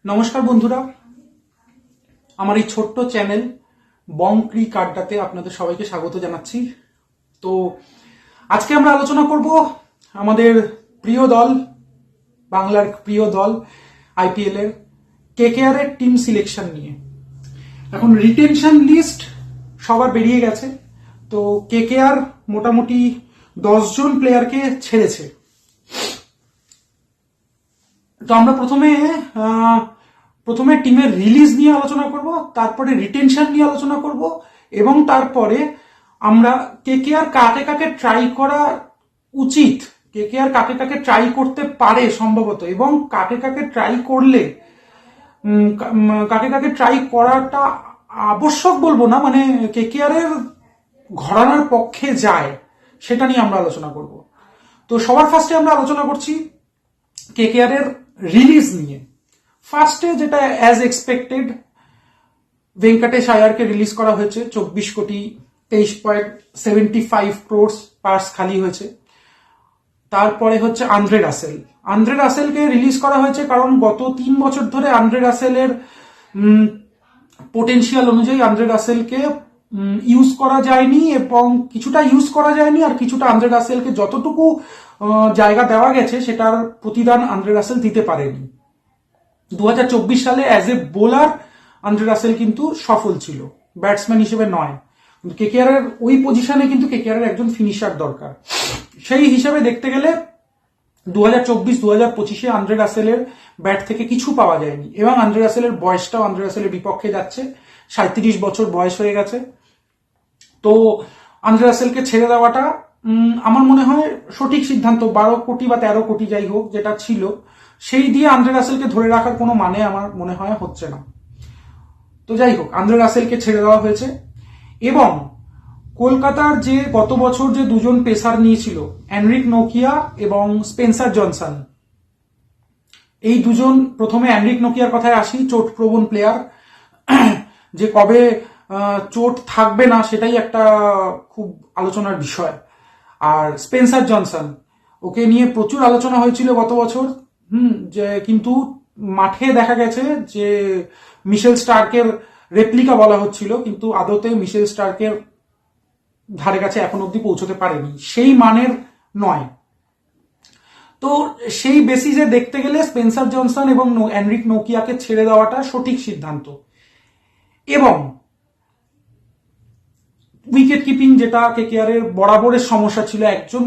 নমস্কার বন্ধুরা, আমার এই ছোট্ট চ্যানেল বং ক্রিক আড্ডাতে আপনাদের সবাইকে স্বাগত জানাচ্ছি। তো আজকে আমরা আলোচনা করব আমাদের প্রিয় দল, বাংলার প্রিয় দল আইপিএল এর কেকেআর এর টিম সিলেকশন নিয়ে। এখন রিটেনশন লিস্ট সবার বেরিয়ে গেছে। তো কেকেআর মোটামুটি 10 জন প্লেয়ারকে ছেড়েছে। তো আমরা প্রথমে টিমের রিলিজ নিয়ে আলোচনা করব, তারপরে রিটেনশন নিয়ে আলোচনা করব, এবং তারপরে আমরা কেকেআর কাকে কাকে ট্রাই করা উচিত, কেকেআর কাকে কাকে ট্রাই করতে পারে সম্ভবত, এবং কাকে কাকে ট্রাই করলে কাকে কাকে ট্রাই করাটা আবশ্যক বলবো না, মানে কেকেআর এর ঘরানার পক্ষে যায়, সেটা নিয়ে আমরা আলোচনা করব। তো সবার ফার্স্টে আমরা আলোচনা করছি কেকেআর এর রিলিজ নিয়ে। ফার্স্টে যেটা অ্যাজ এক্সপেক্টেড ভেঙ্কটেশ আয়ারকে রিলিজ করা হয়েছে 24 কোটি 23.75 ক্রোর পার্স খালি হয়েছে। তারপরে হচ্ছে আন্দ্রে রাসেলকে রিলিজ করা হয়েছে কারণ গত 3 বছর ধরে আন্দ্রে রাসেলের পোটেনশিয়াল অনুযায়ী আন্দ্রে রাসেলকে ইউজ করা যায়নি, এবং কিছুটা ইউজ করা যায়নি, আর কিছুটা আন্দ্রে রাসেলকে যতটুকু জায়গা দেওয়া গেছে সেটার প্রতিদান আন্দ্রে রাসেল দিতে পারেনি। 2024 সালে as a bowler Andre Russell কিন্তু সফল ছিল, ব্যাটসম্যান হিসেবে নয়। কেকেআর এর ওই পজিশনে কিন্তু কেকেআর এর একজন ফিনিশার দরকার। সেই হিসাবে দেখতে গেলে 2024-2025 আন্দ্রে রাসেলের ব্যাট থেকে কিছু পাওয়া যায়নি, এবং আন্দ্রে রাসেলের বয়সটাও আন্দ্রে রাসেলের বিপক্ষে যাচ্ছে। 37 বছর বয়স হয়ে গেছে। তো আন্দ্রে রাসেলকে ছেড়ে দেওয়াটা আমার মনে হয় সঠিক সিদ্ধান্ত। 12 কোটি বা 13 কোটি যাই হোক যেটা ছিল, সেই দিয়ে আন্দ্রে রাসেলকে ধরে রাখার কোনো মানে আমার মনে হয় হচ্ছে না। তো যাই হোক, আন্দ্রে রাসেলকে ছেড়ে দেওয়া হয়েছে। এবং কলকাতার যে গত বছর যে দুজন পেসার নিয়েছিল, এনরিক নোকিয়া এবং স্পেন্সার জনসন, এই দুজন, প্রথমে এনরিক নোকিয়ার কথায় আসি, চোটপ্রবণ প্লেয়ার, যে কবে চোট থাকবে না সেটাই একটা খুব আলোচনার বিষয়। আর স্পেন্সার জনসন, ওকে নিয়ে প্রচুর আলোচনা হয়েছিল গত বছর, যে কিন্তু মাঠে দেখা গেছে যে মিশেল স্টার্কের রেপ্লিকা বলা হচ্ছিল, কিন্তু আদতে মিশেল স্টার্কের ধারে কাছে এখন অব্দি পৌঁছতে পারেনি, সেই মানের নয়। তো সেই বেসিসে দেখতে গেলে স্পেন্সার জনসন এবং এনরিক নোকিয়াকে ছেড়ে দেওয়াটা সঠিক সিদ্ধান্ত। এবং উইকেট কিপিং, যেটা কেকেআর এর বরাবরের সমস্যা ছিল, একজন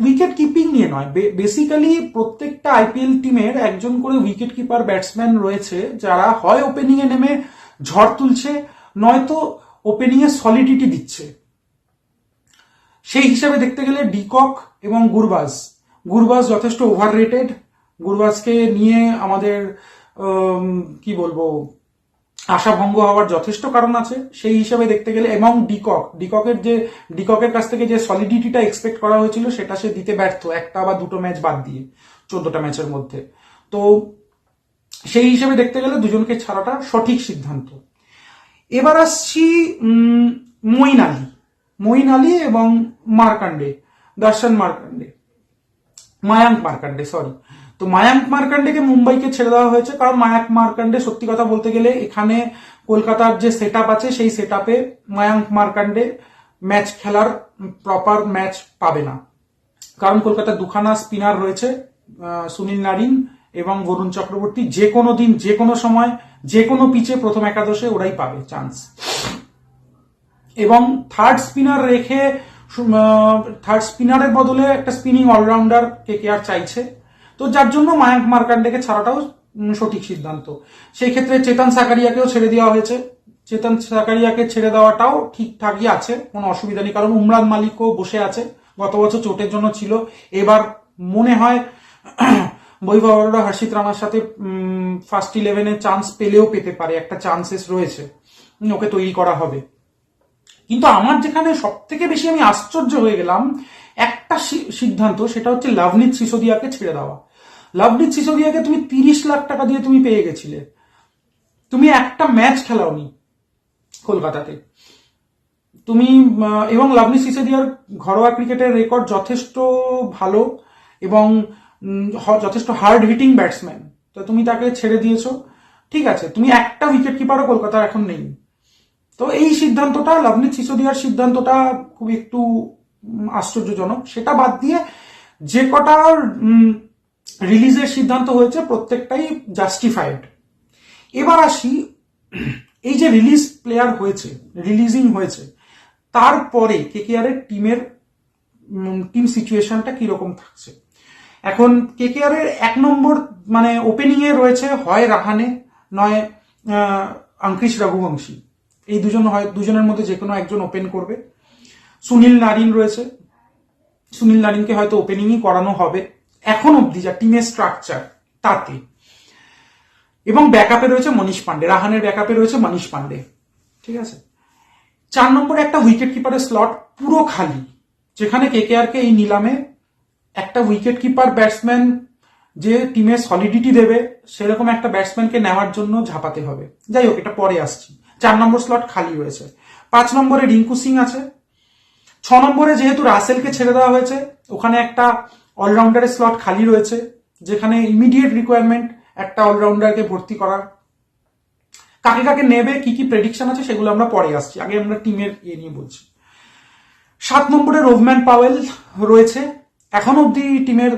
উইকেট কিপিং নিয়ে নয়, বেসিক্যালি প্রত্যেকটা আইপিএল টিমের একজন করে উইকেট কিপার ব্যাটসম্যান রয়েছে, যারা হয় ওপেনিং এ নেমে ঝড় তুলছে, নয়তো ওপেনিং এ সলিডিটি দিচ্ছে। সেই হিসাবে দেখতে গেলে ডিকক এবং গুরবাজ যথেষ্ট ওভার রেটেড। গুরবাজকে নিয়ে আমাদের কি বলবো, আশাভঙ্গ হওয়ার যথেষ্ট কারণ আছে সেই হিসাবে দেখতে গেলে। এবং ডিককের কাছ থেকে যে সলিডিটিটা এক্সপেক্ট করা হয়েছিল সেটা সে দিতে ব্যর্থ, একটা বা দুটো ম্যাচ বাদ দিয়ে 14টা ম্যাচের মধ্যে। তো সেই হিসাবে দেখতে গেলে দুজনকে ছাড়াটা সঠিক সিদ্ধান্ত। এবার আসছি মঈন আলী এবং মায়াঙ্ক মার্কান্ডে। তো মায়াঙ্ক মার্কান্ডেকে মুম্বাইকে ছেড়ে দেওয়া হয়েছে কারণ মায়াঙ্ক মার্কান্ডে, সত্যি কথা বলতে গেলে, এখানে কলকাতার যে সেট আছে সেই সেট আপে মায়াঙ্ক মার্কান্ডে ম্যাচ খেলার প্রপার ম্যাচ পাবে না। কারণ কলকাতার দুখানা স্পিনার রয়েছে, সুনীল নারিন এবং বরুণ চক্রবর্তী, যে কোনো দিন, যে কোনো সময়, যে কোনো পিচে প্রথম একাদশে ওরাই পাবে চান্স। এবং থার্ড স্পিনারের বদলে একটা স্পিনিং অলরাউন্ডার কেকেআর চাইছে। তো যার জন্য মায়াঙ্ক মার্কান্ডেকে ছাড়াটাও সঠিক সিদ্ধান্ত। সেই ক্ষেত্রে চেতন সাকারিয়াকেও ছেড়ে দেওয়া হয়েছে। চেতন সাকারিয়াকে ছেড়ে দেওয়াটাও ঠিকঠাকই আছে, কোনো অসুবিধা নেই, কারণ উমরান মালিকও বসে আছে, গত বছর চোটের জন্য ছিল। এবার মনে হয় বৈভব অরোরা হর্ষিত রানার সাথে ফার্স্ট 11-এ চান্স পেলেও পেতে পারে, একটা চান্সেস রয়েছে, ওকে তৈরি করা হবে। কিন্তু আমার যেখানে সব থেকে বেশি আমি আশ্চর্য হয়ে গেলাম একটা সিদ্ধান্ত, সেটা হচ্ছে লাভনীত সিসোদিয়াকে ছেড়ে দেওয়া। লাভনীত সিসোদিয়াকে তুমি 30 লাখ টাকা দিয়ে তুমি পেয়ে গেছিলে, তুমি একটা ম্যাচ খেলাওনি কলকাতাতে তুমি। এবং লাভনীত সিসোদিয়ার ঘরোয়া ক্রিকেটের রেকর্ড যথেষ্ট ভালো এবং যথেষ্ট হার্ড হিটিং ব্যাটসম্যান, তো তুমি তাকে ছেড়ে দিয়েছো। ঠিক আছে, তুমি একটা উইকেট কিপারও কলকাতার এখন নেই। তো এই সিদ্ধান্তটা, লভনীত সিসোদিয়ার সিদ্ধান্তটা খুব একটু আশ্চর্যজনক। সেটা বাদ দিয়ে যে কটা রিলিজের সিদ্ধান্ত হয়েছে প্রত্যেকটাই জাস্টিফাইড। এবার আসি, এই যে রিলিজ প্লেয়ার হয়েছে, রিলিজিং হয়েছে, তারপরে কেকেআর এর টিম সিচুয়েশনটা কিরকম থাকছে। এখন কেকেআর এর 1 নম্বর মানে ওপেনিং এ রয়েছে হয় রাহানে, নয় আঙ্কিশ রঘুবংশী। এই দুজনের মধ্যে যে কোনো একজন ওপেন করবে। সুনীল নারিন রয়েছে, সুনীল নারিনকে হয়তো ওপেনিংই করানো হবে এখন অব্দি যা টিমের স্ট্রাকচার তাতে। এবং ব্যাকআপে রয়েছে মনীষ পান্ডে, রাহানের ব্যাকআপে রয়েছে মনীষ পান্ডে, ঠিক আছে। 4 নম্বরে একটা উইকেট কিপারের স্লট পুরো খালি, যেখানে কেকেআর কে এই নিলামে একটা উইকেট কিপার ব্যাটসম্যান যে টিমে সলিডিটি দেবে সেরকম একটা ব্যাটসম্যানকে নেওয়ার জন্য ঝাঁপাতে হবে। যাই হোক, এটা পরে আসছি। 4 নম্বর স্লট খালি রয়েছে। 5 নম্বরে রিঙ্কু সিং আছে। 6 নম্বরে যেহেতু রাসেলকে ছেড়ে দেওয়া হয়েছে, ওখানে একটা অলরাউন্ডারের স্লট খালি রয়েছে, যেখানে ইমিডিয়েট রিকোয়ারমেন্ট একটা অলরাউন্ডারকে ভর্তি করার। কাকে কাকে নেবে, কি কি প্রেডিকশন আছে সেগুলো আমরা পরে আসছি, আগে আমরা টিমের নিয়ে বলছি। 7 নম্বরে রোভম্যান পাওয়েল রয়েছে। এখন অব্দি টিমের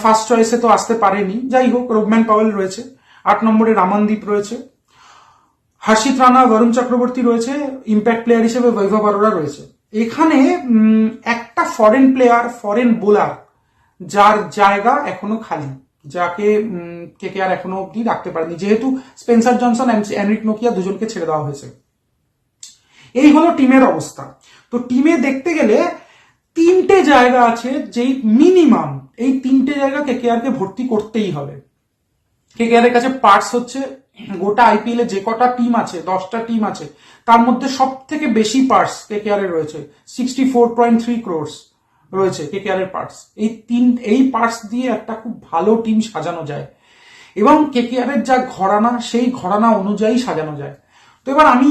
ফার্স্ট চয়েসে তো আসতে পারেনি, যাই হোক রোভম্যান পাওয়েল রয়েছে। 8 নম্বরে রামানদীপ রয়েছে। হর্ষিত রানা, বরুণ চক্রবর্তী রয়েছে। ইম্প্যাক্ট প্লেয়ার হিসেবে বৈভব অরোরা রয়েছে। এখানে একটা ফরেন প্লেয়ার, ফরেন বোলার যার জায়গা এখনো খালি, যাকে কেকেআর এখনো অব্দি রাখতে পারেনি, যেহেতু স্পেন্সার জনসন, এনরিক নোকিয়া দুজনকে ছেড়ে দেওয়া হয়েছে। এই হলো টিমের অবস্থা। তো টিমে দেখতে গেলে 3টে জায়গা আছে, যেই মিনিমাম এই 3টে জায়গা কেকেআর কে ভর্তি করতেই হবে। কেকেআর এর কাছে পার্টস হচ্ছে, গোটা আইপিএল এ যে কটা টিম আছে, 10টা টিম আছে, তার মধ্যে সব থেকে বেশি পার্টস কেকেআর এর রয়েছে। 64.3 crores রয়েছে কেকেআর এর পার্টস। এই পার্টস দিয়ে একটা খুব ভালো টিম সাজানো যায়, এবং কেকেআর এর যা ঘরানা, সেই ঘরানা অনুযায়ী সাজানো যায়। তো এবার আমি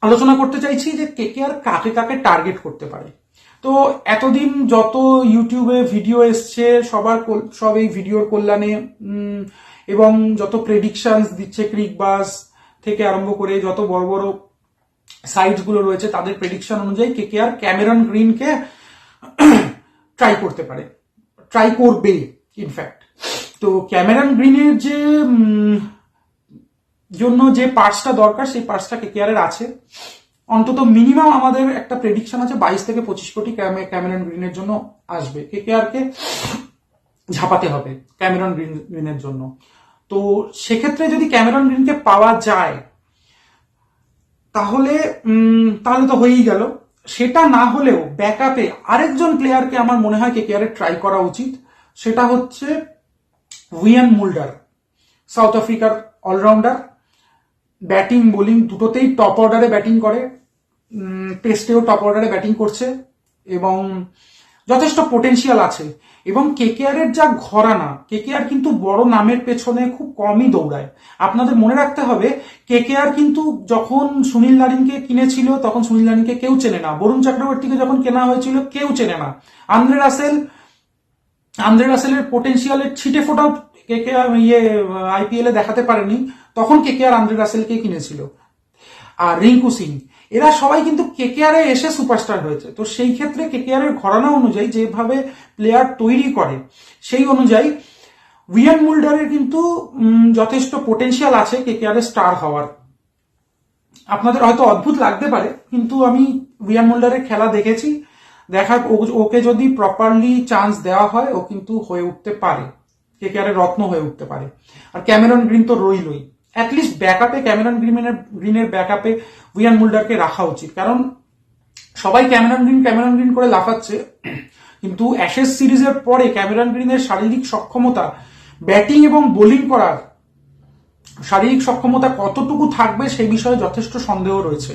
আলোচনা করতে চাইছি যে কেকেআর কাকে কাকে টার্গেট করতে পারে। তো এতদিন যত ইউটিউবে ভিডিও এসছে, সব এই ভিডিওর কল্যাণে, এবং যত প্রেডিকশনস দিচ্ছে ক্রিকবাজ থেকে আরম্ভ করে যত বড় বড় সাইটস গুলো রয়েছে, তাদের প্রেডিকশন অনুযায়ী কেকেআর ক্যামেরন গ্রিনকে ট্রাই করতে পারে, ট্রাই করবে ইনফ্যাক্ট। তো ক্যামেরন গ্রিনের যে জন্য যে পার্টসটা দরকার, সেই পার্টসটা কেকেআর এর আছে। অন্তত মিনিমাম আমাদের একটা প্রেডিকশন আছে 22 থেকে 25 কোটি ক্যামেরন গ্রিনের জন্য আসবে। কেকেআর কে ঝাঁপাতে হবে ক্যামেরন গ্রিনের জন্য। তো সেক্ষেত্রে যদি ক্যামেরন গ্রিনকে পাওয়া যায় তাহলে তো হয়েই গেল। সেটা না হলেও ব্যাকআপে আরেকজন প্লেয়ারকে আমার মনে হয় কেকেআর এর ট্রাই করা উচিত। সেটা হচ্ছে উইয়ান মুল্ডার, সাউথ আফ্রিকার অলরাউন্ডার, ব্যাটিং বোলিং দুটোতেই টপ অর্ডারে ব্যাটিং করে, টেস্টেও টপ অর্ডারে ব্যাটিং করছে, এবং যথেষ্ট পোটেনশিয়াল আছে। এবং কেকেআর এর যা ঘরানা, কেকেআর কিন্তু বড় নামের পেছনে খুব কমই দৌড়ায়। আপনাদের মনে রাখতে হবে, কেকেআর কিন্তু যখন সুনীল নারিনকে কিনেছিল তখন সুনীল নারিনকে কেউ চেনে না, বরুণ চক্রবর্তীকে যখন কেনা হয়েছিল কেউ চেনে না, আন্দ্রে রাসেলের পোটেনশিয়ালের ছিটে ফোটাও কেকেআর আইপিএল এ দেখাতে পারেনি, তখন কেকেআর আন্দ্রে রাসেলকে কিনেছিল। আর রিঙ্কু সিং, এরা সবাই কিন্তু কেকেআর এ এসে সুপারস্টার হয়েছে। তো সেই ক্ষেত্রে কেকেআর এর ঘরানা অনুযায়ী যেভাবে প্লেয়ার তৈরি করে, সেই অনুযায়ী উইয়ান মুল্ডারের কিন্তু যথেষ্ট পোটেনশিয়াল আছে কেকেআর এর স্টার হওয়ার। আপনাদের হয়তো অদ্ভুত লাগতে পারে, কিন্তু আমি উইয়ান মুল্ডারের খেলা দেখেছি, ওকে যদি প্রপারলি চান্স দেওয়া হয়, ও কিন্তু হয়ে উঠতে পারে, কেকেআর এর রত্ন হয়ে উঠতে পারে। আর ক্যামেরন গ্রিন তো রইলই, অ্যাটলিস্ট ব্যাকআপে ক্যামেরন গ্রিনের ব্যাকআপে উইয়ান মুল্ডারকে রাখা উচিত। কারণ সবাই ক্যামেরন গ্রিন করে লাফাচ্ছে, কিন্তু অ্যাশেজ সিরিজের পরে ক্যামেরন গ্রিনের শারীরিক সক্ষমতা, ব্যাটিং এবং বোলিং করার শারীরিক সক্ষমতা কতটুকু থাকবে সেই বিষয়ে যথেষ্ট সন্দেহ রয়েছে।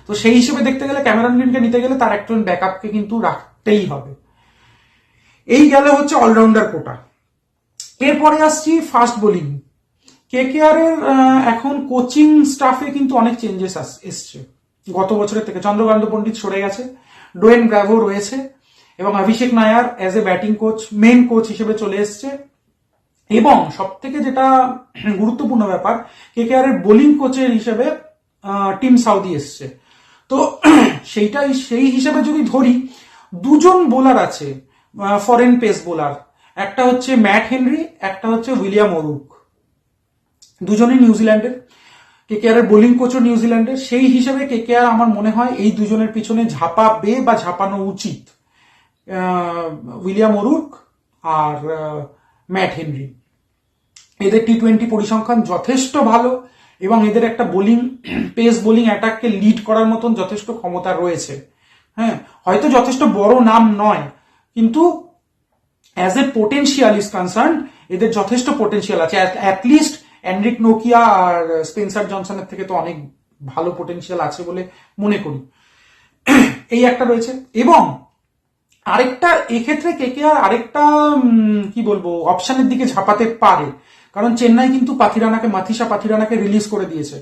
তো সেই হিসেবে দেখতে গেলে ক্যামেরন গ্রিনকে নিতে গেলে তার একজন ব্যাকআপকে কিন্তু রাখতেই হবে। এই গেলে হচ্ছে অলরাউন্ডার কোটা। এরপরে আসছি ফাস্ট বোলিং। কেকেআর এর এখন কোচিং স্টাফে কিন্তু অনেক চেঞ্জেস এসছে গত বছরের থেকে। চন্দ্রকান্ত পণ্ডিত সরে গেছে, ডোয়েন ব্র্যাভো রয়েছে, এবং Abhishek Nayar as a batting coach, main coach হিসেবে চলে এসছে। এবং সব থেকে যেটা গুরুত্বপূর্ণ ব্যাপার, কেকেআর এর বোলিং কোচের হিসেবে টিম সাউদি এসছে। তো সেই হিসেবে যদি ধরি, দুজন বোলার আছে ফরেন পেস বোলার, একটা হচ্ছে ম্যাট হেনরি, একটা হচ্ছে উইলিয়াম ওরুক, দুজনেই নিউজিল্যান্ডের। কেকেআর এর বোলিং কোচও নিউজিল্যান্ডের। সেই হিসেবে কেকেআর আমার মনে হয় এই দুজনের পিছনে ঝাঁপাবে বা ঝাঁপানো উচিত, উইলিয়াম ওরুক আর ম্যাট হেনরি। এদের টি-20 পরিসংখ্যান যথেষ্ট ভালো এবং এদের একটা বোলিং পেস বোলিং অ্যাটাককে লিড করার মতন যথেষ্ট ক্ষমতা রয়েছে। হ্যাঁ, হয়তো যথেষ্ট বড় নাম নয়, কিন্তু as a potential is concern এদের যথেষ্ট পোটেনশিয়াল আছে। অ্যাটলিস্ট এনরিক নোকিয়া আর স্পেন্সার জনসনের থেকে তো অনেক ভালো পোটেনশিয়াল আছে বলে মনে করি। এই একটা রয়েছে। এবং আরেকটা এক্ষেত্রে কেকেআর আরেকটা কি বলবো অপশনের দিকে ঝাঁপাতে পারে, কারণ চেন্নাই কিন্তু মাথিসা পাথিরানাকে রিলিজ করে দিয়েছে।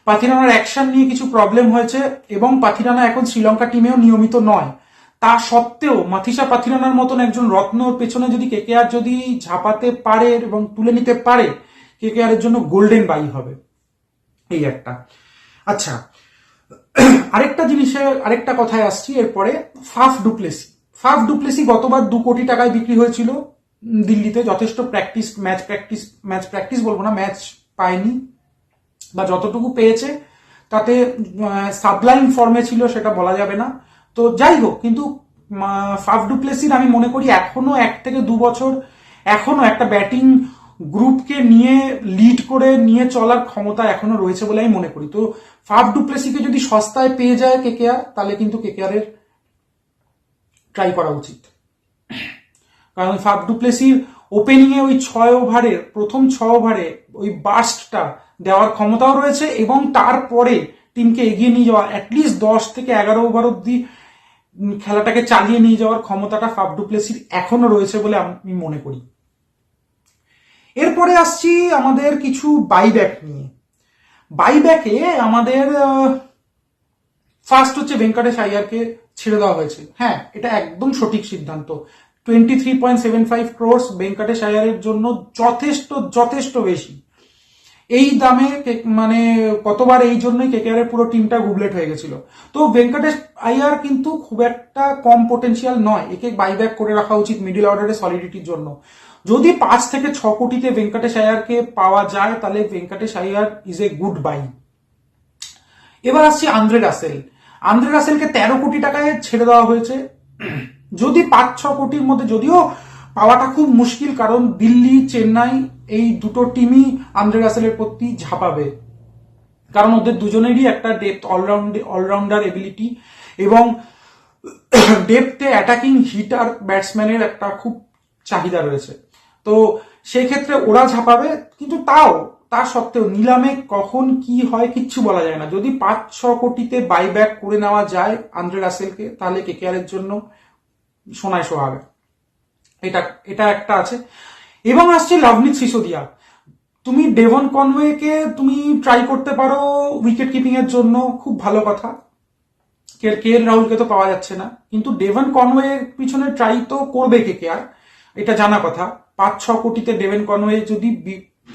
পাথিরানার অ্যাকশন নিয়ে কিছু প্রবলেম হয়েছে এবং পাথিরানা এখন শ্রীলঙ্কা টিমেও নিয়মিত নয়। তা সত্ত্বেও মাথিসা পাথিরানার মতন একজন রত্নর পেছনে যদি কেকেআর যদি ঝাঁপাতে পারে এবং তুলে নিতে পারে, কেকেআর এর জন্য গোল্ডেন বাই হবে। এই একটা। আচ্ছা, আরেকটা কথায় আসছি এরপরে। ফাফ ডুপ্লেসি গতবার 2 কোটি টাকায় বিক্রি হয়েছিল দিল্লিতে। যথেষ্ট ম্যাচ প্র্যাকটিস বলবো না, ম্যাচ পায়নি, বা যতটুকু পেয়েছে তাতে সাবলাইম ফর্মে ছিল সেটা বলা যাবে না। তো যাই হোক, কিন্তু ফাফ ডুপ্লেসির আমি মনে করি এখনো 1 থেকে 2 বছর এখনো একটা ব্যাটিং গ্রুপকে নিয়ে লিড করে নিয়ে চলার ক্ষমতা এখনো রয়েছে বলে আমি মনে করি। তো ফাফ ডুপ্লেসিকে যদি সস্তায় পেয়ে যায় কেকেআর, তাহলে কিন্তু কেকেআর এর ট্রাই করা উচিত। কারণ ফাফ ডুপ্লেসির ওপেনিং এ ওই 6 ওভারের প্রথম 6 ওভারে ওই বাস্টটা দেওয়ার ক্ষমতাও রয়েছে এবং তারপরে টিমকে এগিয়ে নিয়ে যাওয়া অ্যাটলিস্ট 10 থেকে 11 ওভার অব্দি খেলাটাকে চালিয়ে নিয়ে যাওয়ার ক্ষমতাটা ফাফ ডুপ্লেসির এখনো রয়েছে বলে আমি মনে করি। এরপরে আসছি আমাদের কিছু বাইব্যাক নিয়ে। বাইব্যাকে আমাদের ফার্স্ট হচ্ছে ভেঙ্কটেশ আইয়ারকে ছেড়ে দেওয়া হয়েছে। হ্যাঁ, এটা একদম সঠিক সিদ্ধান্ত। 23.75 ক্রোর্স ভেঙ্কটেশ আইয়ারের জন্য যথেষ্ট বেশি। এই দামে মানে কতবার এই জন্যই কেকেআর এর পুরো টিমটা গুবলেট হয়ে গেছিল। তো ভেঙ্কটেশ আইয়ার কিন্তু খুব একটা কম পোটেনশিয়াল নয়, একে বাইব্যাক করে রাখা উচিত মিডল অর্ডারের সলিডিটির জন্য। যদি 5 থেকে 6 কোটিতে ভেঙ্কটেশ আইয়ারকে পাওয়া যায়, তাহলে Venkatesh Iyer is a good bye. এবার আসছি আন্দ্রে রাসেলকে 13 কোটি টাকায় ছেড়ে দেওয়া হয়েছে। যদি 5-6 কোটির মধ্যে, যদিও পাওয়াটা খুব মুশকিল, কারণ দিল্লি চেন্নাই এই দুটো টিমই আন্দ্রে রাসেলের প্রতি ঝাঁপাবে, কারণ ওদের দুজনেরই একটা ডেপথ অলরাউন্ডার এবিলিটি এবং ডেপথে অ্যাটাকিং হিটার ব্যাটসম্যানের একটা খুব চাহিদা রয়েছে। তো সেই ক্ষেত্রে ওরা ঝাঁপাবে, কিন্তু তা সত্ত্বেও নিলামে কখন কি হয় কিচ্ছু বলা যায় না। যদি 5-6 কোটিতে বাইব্যাক করে নেওয়া যায় আন্দ্রে রাসেলকে, তাহলে কেকেআর এর জন্য সোনায় সোহাগা। এটা একটা আছে। এবং আসছে লাভনিত সিসোদিয়া। তুমি ডেভন কনওয়েকে তুমি ট্রাই করতে পারো উইকেট কিপিং এর জন্য, খুব ভালো কথা। কে এল রাহুলকে তো পাওয়া যাচ্ছে না, কিন্তু ডেভন কনওয়ের পিছনে ট্রাই তো করবে কেকেআর, এটা জানা কথা। 5-6 কোটিতে ডেভন কনওয়ে যদি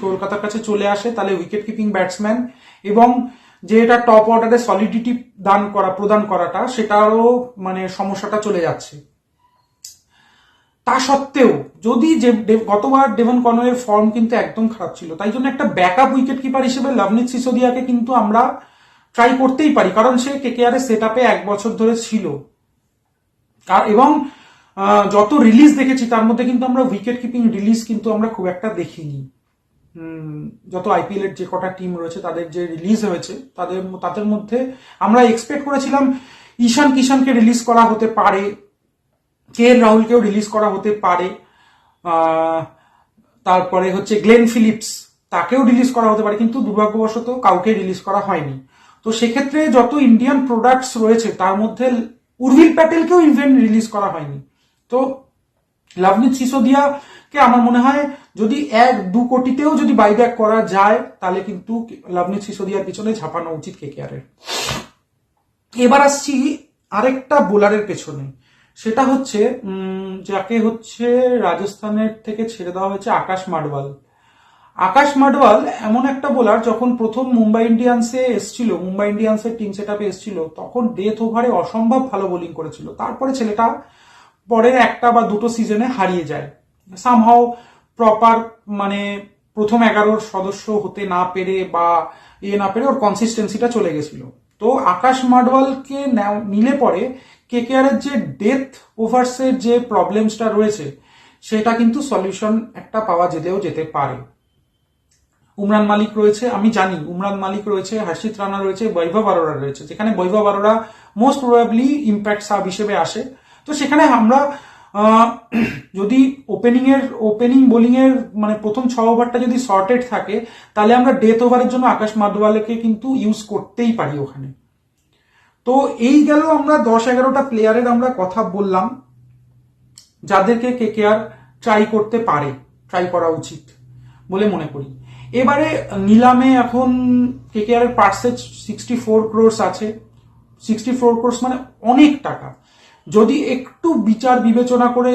কলকাতার কাছে চলে আসে, তাহলে উইকেট কিপিং ব্যাটসম্যান এবং যে এটা টপ অর্ডারে সলিডিটি প্রদান করাটা, সেটারও মানে সমস্যাটা চলে যাচ্ছে। তা সত্ত্বেও যদি গতবার ডেভন কনওয়ের ফর্ম কিন্তু একদম খারাপ ছিল, তাই জন্য একটা ব্যাকআপ উইকেট কিপার হিসেবে লাভনিত সিসোদিয়াকে কিন্তু আমরা ট্রাই করতেই পারি, কারণ সে কেকেআর এর সেট আপে 1 বছর ধরে ছিল। এবং যত রিলিজ দেখেছি তার মধ্যে কিন্তু আমরা উইকেট কিপিং রিলিজ কিন্তু আমরা খুব একটা দেখিনি। যত আইপিএল এর যে কটা টিম রয়েছে তাদের যে রিলিজ হয়েছে তাদের মধ্যে আমরা এক্সপেক্ট করেছিলাম ঈশান কিষানকে রিলিজ করা হতে পারে, কে এল রাহুলকেও রিলিজ করা হতে পারে, তারপরে হচ্ছে গ্লেন ফিলিপস, তাকেও রিলিজ করা হতে পারে, কিন্তু দুর্ভাগ্যবশত কাউকে রিলিজ করা হয়নি। তো সেক্ষেত্রে যত ইন্ডিয়ান প্রোডাক্টস রয়েছে তার মধ্যে উর্ভিল প্যাটেলকেও ইভেন রিলিজ করা হয়নি। তো লাভনিত সিসোদিয়াকে আমার মনে হয় যদি 1-2 কোটিতেও যদি বাইব্যাক করা যায়, তাহলে কিন্তু লাভনিত সিসোদিয়ার পিছনে ঝাঁপানো উচিত কেকেআর এর। এবার আসছি আরেকটা বোলারের পেছনে, সেটা হচ্ছে যাকে হচ্ছে রাজস্থানের থেকে ছেড়ে দেওয়া হয়েছে আকাশ মাডওয়াল। আকাশ মাডওয়াল এমন একটা বোলার, যখন প্রথম মুম্বাই ইন্ডিয়ান্সে এসছিল, মুম্বাই ইন্ডিয়ান্সের টিম সেট আপে এসছিল, তখন ডেথ ওভারে অসম্ভব ভালো বোলিং করেছিল। তারপরে ছেলেটা পরের একটা বা দুটো সিজনে হারিয়ে যায়, সামহাও প্রপার মানে প্রথম 11 সদস্য হতে না পেরে বা না পেরে ওর কনসিস্টেন্সিটা চলে গেছিল। তো আকাশ মাডওয়ালকে নিলে পরে কেকেআর এর যে ডেথ ওভার্সের যে প্রবলেমসটা রয়েছে, সেটা কিন্তু সলিউশন একটা পাওয়া যেতে পারে। উমরান মালিক রয়েছে, আমি জানি উমরান মালিক রয়েছে, হর্ষিত রানা রয়েছে, বৈভব অরোরা রয়েছে, যেখানে Vaibhav Arora most probably impact sub হিসেবে আসে। তো সেখানে আমরা যদি ওপেনিং বোলিং এর মানে প্রথম 6 ওভারটা যদি শর্টেড থাকে, তাহলে আমরা ডেথ ওভারের জন্য আকাশ মাডওয়ালকে কিন্তু ইউজ করতেই পারি ওখানে। তো এই গেল আমরা 10-11টা প্লেয়ারের আমরা কথা বললাম, যাদেরকে কেকেআর ট্রাই করা উচিত বলে মনে করি। এবারে নিলামে এখন কেকেআর এর পার্সেজ 64 ক্রোর্স আছে। 64 ক্রোর্স মানে অনেক টাকা। যদি একটু বিচার বিবেচনা করে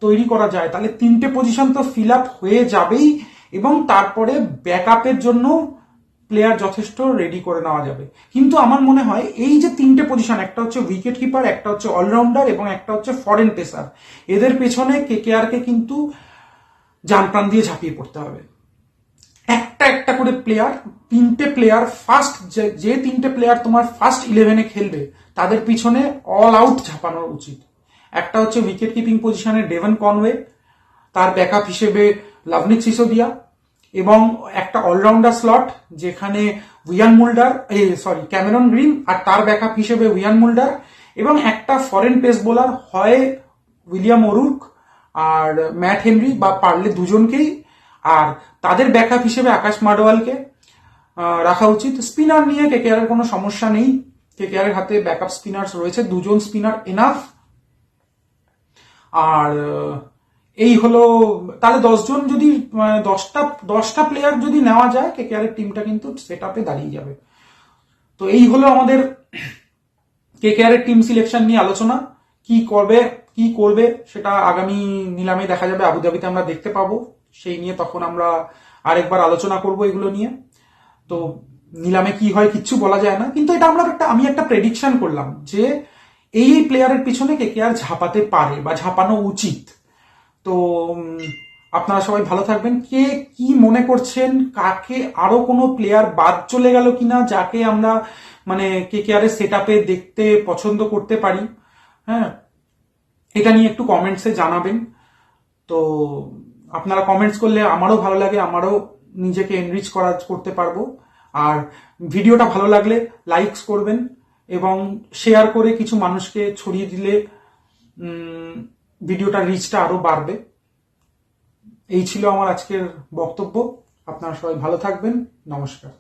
তৈরি করা যায়, তাহলে 3টে পজিশন তো ফিল আপ হয়ে যাবেই, এবং তারপরে ব্যাকআপের জন্য প্লেয়ার যথেষ্ট রেডি করে নেওয়া যাবে। কিন্তু আমার মনে হয় এই যে 3টে পজিশন, একটা হচ্ছে উইকেট কিপার, একটা হচ্ছে অলরাউন্ডার এবং একটা হচ্ছে ফরেন পেসার, এদের পেছনে কেকেআর কে কিন্তু জান প্রাণ দিয়ে ঝাঁপিয়ে পড়তে হবে। একটা একটা করে প্লেয়ার, 3টে প্লেয়ার ফার্স্ট, যে 3টে প্লেয়ার তোমার ফার্স্ট 11-এ খেলবে, তাদের পিছনে অল আউট ঝাঁপানো উচিত। একটা হচ্ছে উইকেট কিপিং পজিশনে ডেভন কনওয়ে, তার ব্যাকআপ হিসেবে লাভনিক সিসোদিয়া, এবং একটা অলরাউন্ডার স্লট যেখানে ক্যামেরন গ্রিন, আর তার ব্যাকআপ হিসেবে উইয়ান মুল্ডার, এবং একটা ফরেন পেস বোলার, হয় উইলিয়াম ওরুক আর ম্যাট হেনরি, বা পারলে দুজনকেই, আর তাদের ব্যাকআপ হিসেবে আকাশ মাডওয়ালকে রাখা উচিত। স্পিনার নিয়ে কেকেআর এর কোনো সমস্যা নেই, কেকেআর এর হাতে ব্যাকআপ স্পিনার রয়েছে, 2জন স্পিনার এনাফ। আর এই হলো, তাহলে 10জন যদি 10টা প্লেয়ার যদি নেওয়া যায়, কেকেআর এর টিমটা কিন্তু সেট আপে দাঁড়িয়ে যাবে। তো এই হলো আমাদের কেকেআর এর টিম সিলেকশন নিয়ে আলোচনা। কি করবে সেটা আগামী নিলামে দেখা যাবে, আবুধাবিতে আমরা দেখতে পাবো। সেই নিয়ে তখন আমরা আরেকবার আলোচনা করব এগুলো নিয়ে। তো নিলামে কি হয় কিচ্ছু বলা যায় না, কিন্তু এটা আমি একটা প্রেডিকশন করলাম যে এই প্লেয়ারের পিছনে কেকেআর ঝাঁপাতে পারে বা ঝাঁপানো উচিত। তো আপনারা সবাই ভালো থাকবেন। কে কি মনে করছেন, কাকে আরো কোনো প্লেয়ার বাদ চলে গেল কিনা যাকে আমরা মানে কেকেআর এর সেট আপে দেখতে পছন্দ করতে পারি, হ্যাঁ, এটা নিয়ে একটু কমেন্টসে জানাবেন। তো আপনারা কমেন্টস করলে আমারও ভালো লাগে, আমারও নিজেকে এনরিচ করতে পারবো। আর ভিডিওটা ভালো লাগলে লাইকস করবেন এবং শেয়ার করে কিছু মানুষকে ছড়িয়ে দিলে ভিডিওটার রিচটা আরো বাড়বে। এই ছিল আমার আজকের বক্তব্য। আপনারা সবাই ভালো থাকবেন। নমস্কার।